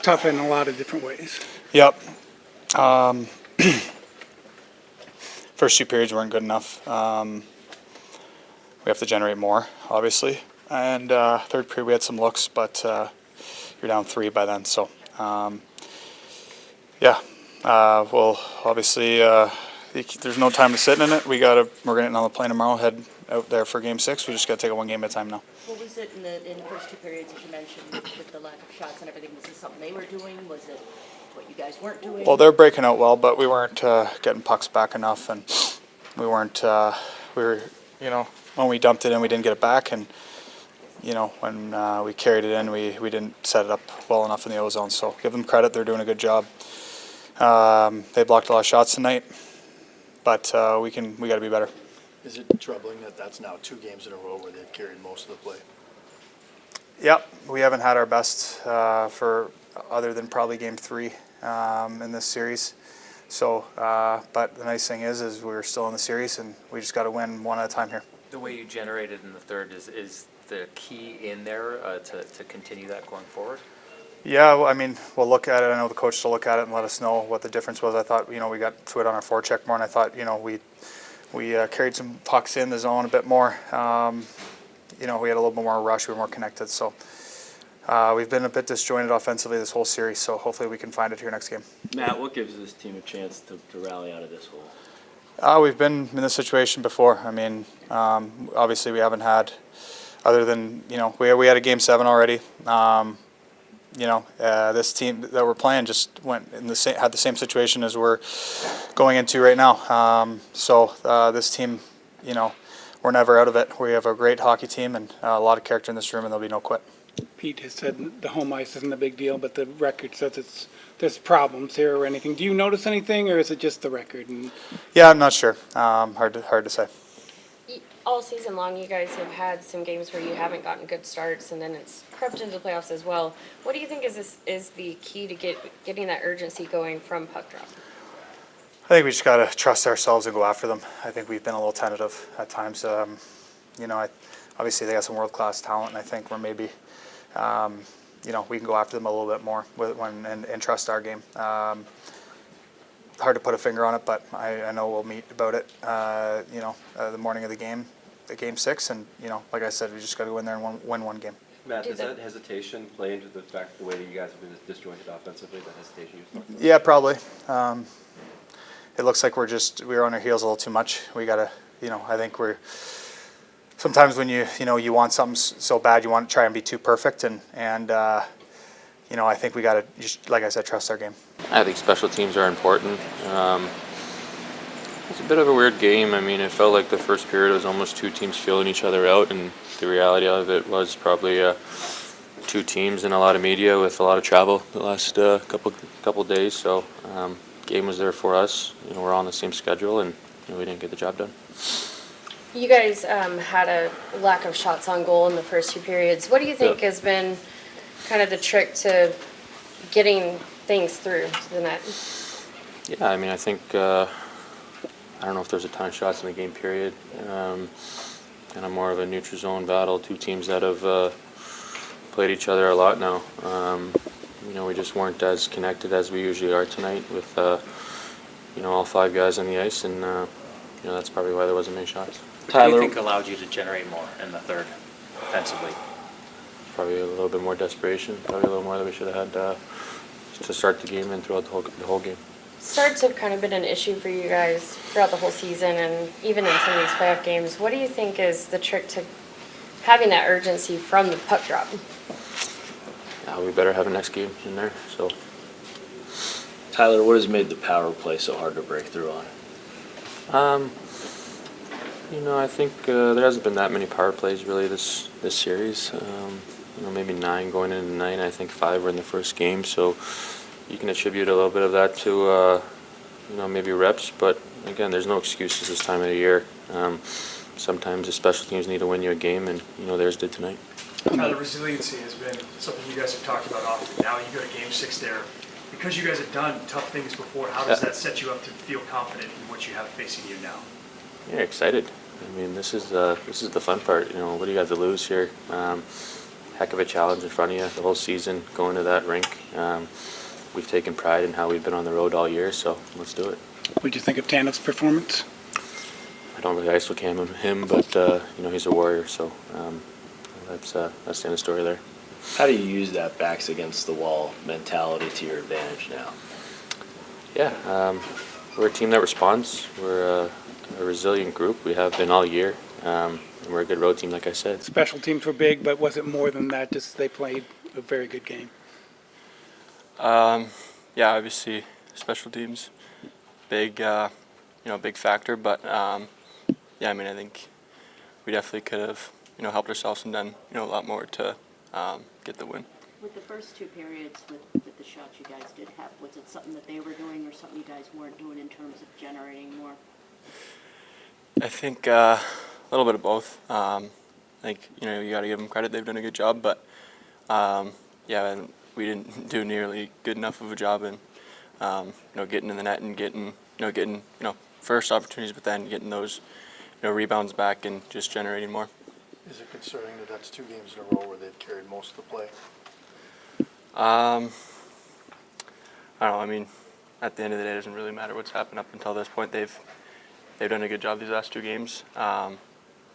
tough in a lot of different ways. Yep. First two periods weren't good enough. We have to generate more, obviously. And third period we had some looks, but you're down 3 by then. So, well, obviously there's no time to sit in it. We're gonna get on the plane tomorrow, head out there for Game 6. We just got to take it one game at a time now. What was it in the first two periods, as you mentioned, with the lack of shots and everything? Was it something they were doing? Was it what you guys weren't doing? Well, they're breaking out well, but we weren't getting pucks back enough, and we weren't. When we dumped it in, we didn't get it back, and when we carried it in, we didn't set it up well enough in the O-zone. So give them credit; they're doing a good job. They blocked a lot of shots tonight, but we got to be better. Is it troubling that that's now 2 games in a row where they've carried most of the play? Yep, we haven't had our best for other than probably Game 3 in this series. So, but the nice thing is we're still in the series, and we just got to win one at a time here. The way you generated in the third is the key in there to continue that going forward? Yeah, well, I mean, we'll look at it. I know the coach will look at it and let us know what the difference was. I thought, we got to it on our forecheck more, and I thought, we carried some pucks in the zone a bit more. We had a little bit more rush. We were more connected. So we've been a bit disjointed offensively this whole series. So hopefully we can find it here next game. Matt, what gives this team a chance to rally out of this hole? We've been in this situation before. I mean, obviously we haven't had, other than we had a Game 7 already. This team that we're playing just had the same situation as we're going into right now. This team, we're never out of it. We have a great hockey team and a lot of character in this room, and there'll be no quit. Pete has said the home ice isn't a big deal, but the record says there's problems here or anything. Do you notice anything, or is it just the record? Yeah, I'm not sure. Hard to say. All season long, you guys have had some games where you haven't gotten good starts, and then it's crept into the playoffs as well. What do you think is the key to getting that urgency going from puck drop? I think we just got to trust ourselves and go after them. I think we've been a little tentative at times. Obviously they got some world-class talent, and I think we're maybe, we can go after them a little bit more and trust our game. Hard to put a finger on it, but I know we'll meet about it, the morning of the game, Game 6, and, like I said, we just got to go in there and win one game. Matt, does that hesitation play into the fact the way that you guys have been disjointed offensively, the hesitation you talked about? Yeah, probably. It looks like we're on our heels a little too much. We got to, I think sometimes when you want something so bad, you want to try and be too perfect, and I think we got to just, like I said, trust our game. I think special teams are important. It's a bit of a weird game. I mean, it felt like the first period was almost 2 teams feeling each other out, and the reality of it was probably 2 teams and a lot of media with a lot of travel the last couple days. So game was there for us. We're on the same schedule, and we didn't get the job done. You guys had a lack of shots on goal in the first 2 periods. What do you think has been kind of the trick to getting things through to the net? Yeah, I mean, I think I don't know if there's a ton of shots in the game period. Kind of more of a neutral zone battle. 2 teams that have played each other a lot now. We just weren't as connected as we usually are tonight with all 5 guys on the ice, and that's probably why there wasn't many shots. What do you think allowed you to generate more in the third offensively? Probably a little bit more desperation. Probably a little more that we should have had to start the game and throughout the whole game. Starts have kind of been an issue for you guys throughout the whole season, and even in some of these playoff games. What do you think is the trick to having that urgency from the puck drop? We better have a next game in there. So, Tyler, what has made the power play so hard to break through on? I think there hasn't been that many power plays really this series. Maybe 9 going into 9. I think 5 were in the first game. So you can attribute a little bit of that to maybe reps. But again, there's no excuses this time of the year. Sometimes the special teams need to win you a game, and theirs did tonight. The resiliency has been something you guys have talked about often. Now you go to Game 6 there. Because you guys have done tough things before, how does that set you up to feel confident in what you have facing you now? Yeah, excited. I mean, this is the fun part. What do you got to lose here? heck of a challenge in front of you the whole season going to that rink. We've taken pride in how we've been on the road all year, so let's do it. What did you think of Tanev's performance? I don't really ice cam him, but you know, he's a warrior, so that's the end of the story there. How do you use that backs against the wall mentality to your advantage now? Yeah, we're a team that responds. We're a resilient group. We have been all year. And we're a good road team, like I said. Special teams were big, but was it more than that? Just they played a very good game. Yeah, obviously special teams, big, big factor. But yeah, I mean, I think we definitely could have, helped ourselves and done, a lot more to get the win. With the first two periods with the shots you guys did have, was it something that they were doing or something you guys weren't doing in terms of generating more? I think a little bit of both. I think, you got to give them credit. They've done a good job, but yeah, we didn't do nearly good enough of a job in, getting in the net and getting first opportunities, but then getting those, rebounds back and just generating more. Is it concerning that that's 2 games in a row where they've carried most of the play? I don't know. I mean, at the end of the day, it doesn't really matter what's happened up until this point. They've done a good job these last 2 games. I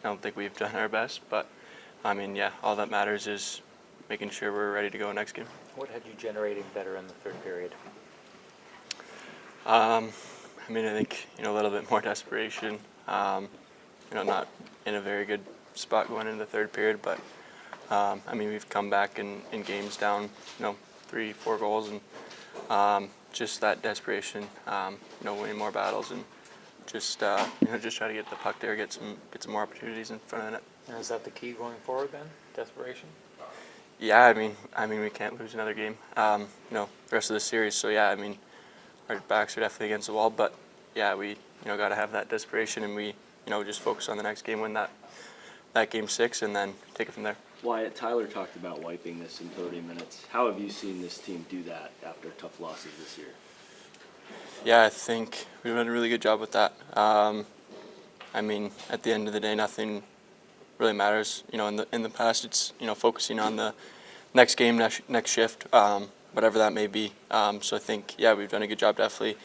don't think we've done our best, but I mean, yeah, all that matters is making sure we're ready to go next game. What had you generating better in the third period? I mean, I think, a little bit more desperation. Not in a very good spot going into the third period, but I mean, we've come back in games down, 3-4 goals, and just that desperation, winning more battles and just just try to get the puck there, get some more opportunities in front of the net. And is that the key going forward then? Desperation? Yeah, I mean, we can't lose another game, the rest of the series. So yeah, I mean, our backs are definitely against the wall, but yeah, we got to have that desperation, and we just focus on the next game, win that game 6, and then take it from there. Wyatt, Tyler talked about wiping this in 30 minutes. How have you seen this team do that after tough losses this year? Yeah, I think we've done a really good job with that. I mean, at the end of the day, nothing really matters. In the past, it's focusing on the next game, next shift, whatever that may be. So I think, yeah, we've done a good job. Definitely,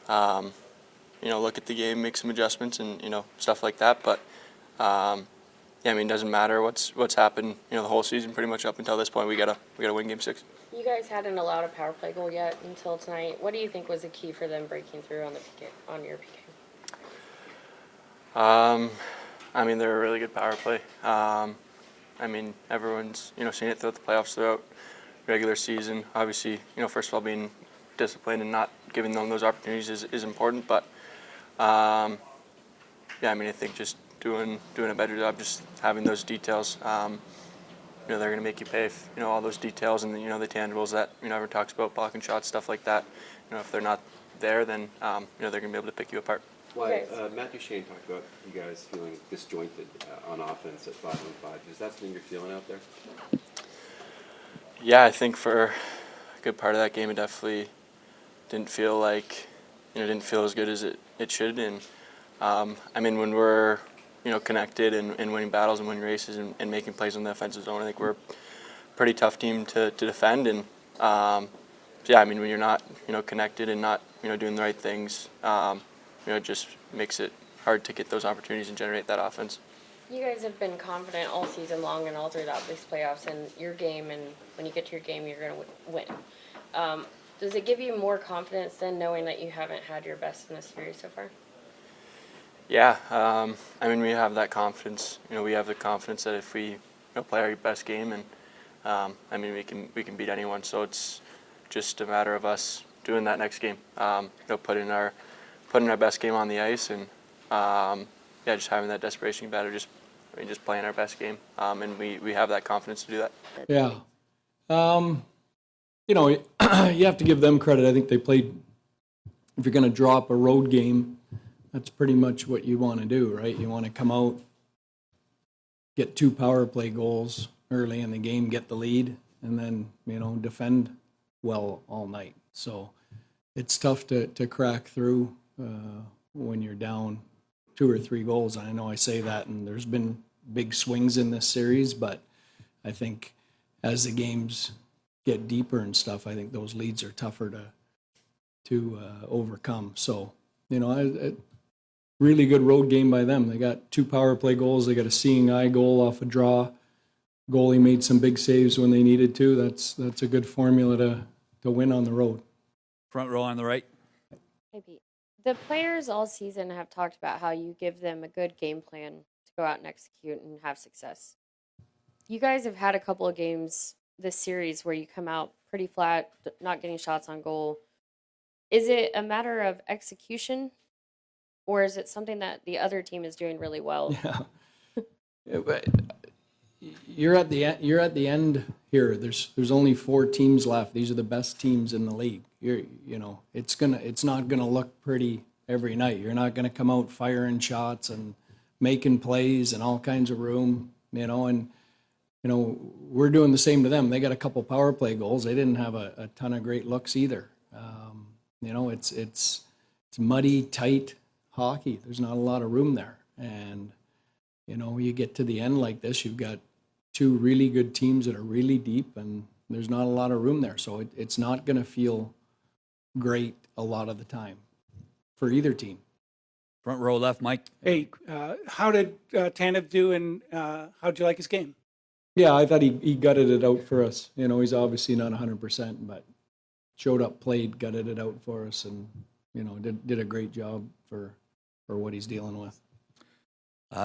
look at the game, make some adjustments, and stuff like that. But yeah, I mean, it doesn't matter what's happened. The whole season, pretty much up until this point, we gotta win Game 6. You guys hadn't allowed a power play goal yet until tonight. What do you think was the key for them breaking through on your PK? I mean, they're a really good power play. I mean, everyone's seen it throughout the playoffs, throughout regular season. Obviously, first of all, being disciplined and not giving them those opportunities is important. But yeah, I mean, I think just doing a better job, just having those details. They're going to make you pay if, all those details and, the tangibles that, everyone talks about, blocking shots, stuff like that. If they're not there, then, they're going to be able to pick you apart. Why, Matt Duchene talked about you guys feeling disjointed on offense at 5-on-5. Is that something you're feeling out there? Yeah, I think for a good part of that game, it definitely didn't feel like, didn't feel as good as it should. And, I mean, when we're, connected and winning battles and winning races and making plays on the offensive zone, I think we're a pretty tough team to defend. And, yeah, I mean, when you're not, connected and not, doing the right things, it just makes it hard to get those opportunities and generate that offense. You guys have been confident all season long and all throughout these playoffs and your game, and when you get to your game, you're going to win. Does it give you more confidence then, knowing that you haven't had your best in this series so far? Yeah, I mean, we have that confidence. We have the confidence that if we play our best game, and I mean, we can beat anyone. So it's just a matter of us doing that next game. Putting our best game on the ice, and yeah, just having that desperation battle. Just playing our best game, and we have that confidence to do that. Yeah, you have to give them credit. I think they played. If you're going to drop a road game, that's pretty much what you want to do, right? You want to come out, get 2 power play goals early in the game, get the lead, and then, defend well all night. So it's tough to crack through when you're down 2 or 3 goals. I know I say that, and there's been big swings in this series, but I think as the games get deeper and stuff, I think those leads are tougher to overcome. So, you know, a really good road game by them. They got 2 power play goals. They got a seeing eye goal off a draw. Goalie made some big saves when they needed to. That's a good formula to win on the road. Front row on the right. Hey, Pete. The players all season have talked about how you give them a good game plan to go out and execute and have success. You guys have had a couple of games this series where you come out pretty flat, not getting shots on goal. Is it a matter of execution, or is it something that the other team is doing really well? Yeah, but you're at the end here. There's only 4 teams left. These are the best teams in the league. It's not gonna look pretty every night. You're not gonna come out firing shots and making plays and all kinds of room, and we're doing the same to them. They got a couple power play goals. They didn't have a ton of great looks either. It's muddy, tight hockey. There's not a lot of room there. And, you get to the end like this, you've got 2 really good teams that are really deep, and there's not a lot of room there. So it's not going to feel great a lot of the time for either team. Front row left, Mike. Hey, how did Tanev do, and how'd you like his game? Yeah, I thought he gutted it out for us. He's obviously not 100%, but showed up, played, gutted it out for us, and, did a great job for what he's dealing with.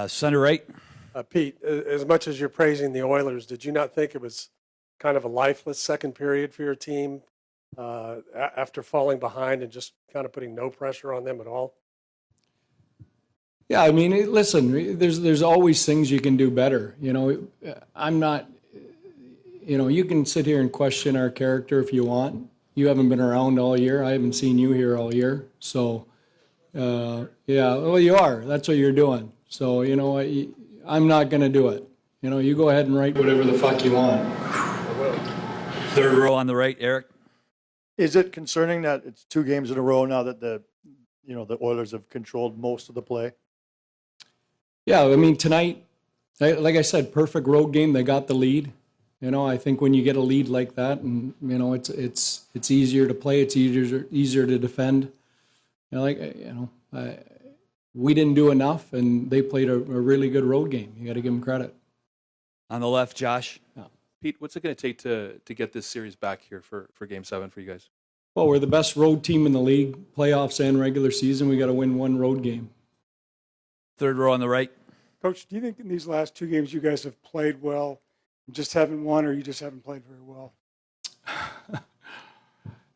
Center right. Pete, as much as you're praising the Oilers, did you not think it was kind of a lifeless second period for your team after falling behind and just kind of putting no pressure on them at all? Yeah, I mean, listen, there's always things you can do better. I'm not, you can sit here and question our character if you want. You haven't been around all year. I haven't seen you here all year. So, yeah, well, you are. That's what you're doing. So, I'm not going to do it. You go ahead and write whatever the fuck you want. Third row on the right, Eric. Is it concerning that it's 2 games in a row now that the Oilers have controlled most of the play? Yeah, I mean, tonight, like I said, perfect road game. They got the lead. I think when you get a lead like that, and it's easier to play. It's easier to defend. We didn't do enough, and they played a really good road game. You got to give them credit. On the left, Josh. Yeah. Pete, what's it going to take to get this series back here for Game 7 for you guys? Well, we're the best road team in the league, playoffs and regular season. We got to win 1 road game. Third row on the right. Coach, do you think in these last 2 games you guys have played well, just haven't won, or you just haven't played very well?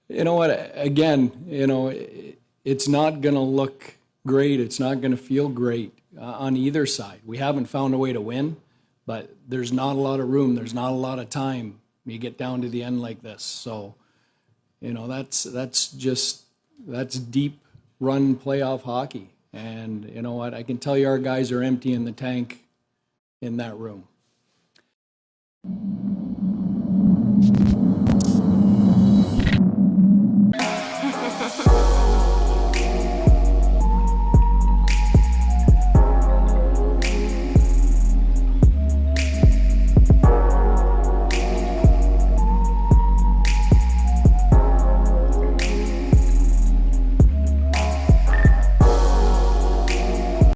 You know what? Again, it's not going to look great. It's not going to feel great on either side. We haven't found a way to win, but there's not a lot of room. There's not a lot of time. You get down to the end like this. So, that's deep run playoff hockey. And you know what? I can tell you our guys are emptying the tank in that room.